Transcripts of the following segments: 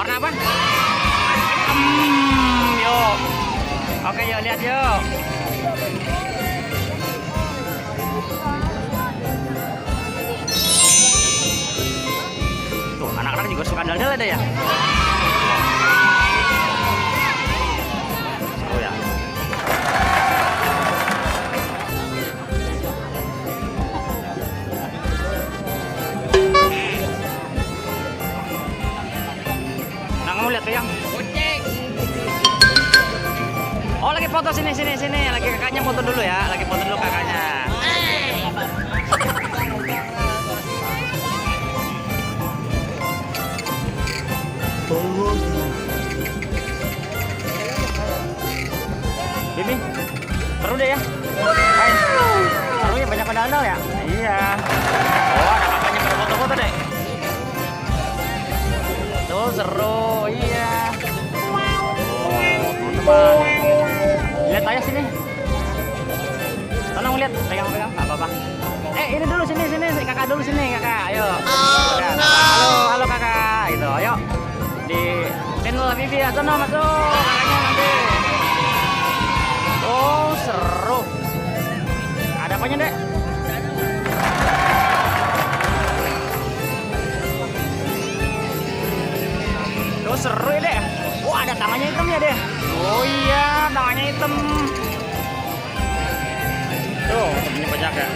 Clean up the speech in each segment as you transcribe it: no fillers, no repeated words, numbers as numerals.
Warna apa? Yuk. Oke, yuk lihat yuk. Tuh, anak-anak juga suka dal-dal ada ya? Oh ya. Nah, kamu lihat tuh yang. Oh, lagi foto sini. Lagi kakaknya foto dulu ya. Lagi foto dulu kakaknya. Bibi, seru deh ya. Hai. Seru ya, banyak pedal ya. Iya. Oh, ada kakaknya pada foto-foto deh. Tuh seru, iya. Oh, teman-teman. Lihat aja sini. Tolong lihat, pegang-pegang, nggak apa-apa. Ini dulu sini, kakak dulu sini, kakak. Ayo. Halo kakak. Gitu, ayo. Di channel Bibi ya, sono masuk kakaknya nanti. Oh, seru. Ada apanya, Dek? Tuh seru ya, Dek. Wah, ada tangannya hitam ya, Dek. Oh iya, tangannya hitam. Tuh, ini banyak ya.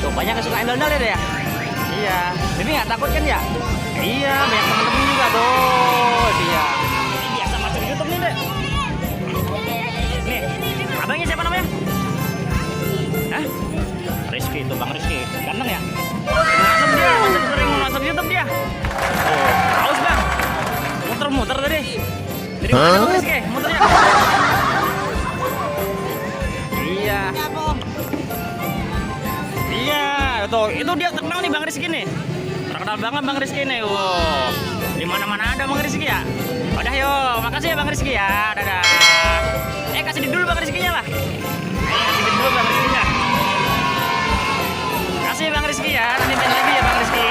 Tuh, banyak yang suka endal-endal ya, Dek ya? Iya. Ini nggak takut kan ya? Iya, banyak temen-temen juga tuh. Iya. Ini biasa masuk YouTube nih, Dek. Nih, abangnya siapa namanya? Hah? Rizky, itu Bang Rizky. Ganteng ya? Sering masuk YouTube dia. Oh, haus Bang. Muter-muter tadi. Jadi mana Bang Rizky? Muternya. Iya. Iya, tuh itu dia terkenal nih Bang Rizky nih. Terkenal banget Bang Rizky nih. Wow. Di mana-mana ada Bang Rizky ya. Udah yuk, makasih ya Bang Rizky ya. Dadah. Kasih dulu Bang Rizky-nya lah. Kasih dulu Bang Rizky-nya. Kasih Bang Rizky ya. Nanti main lagi ya Bang Rizky.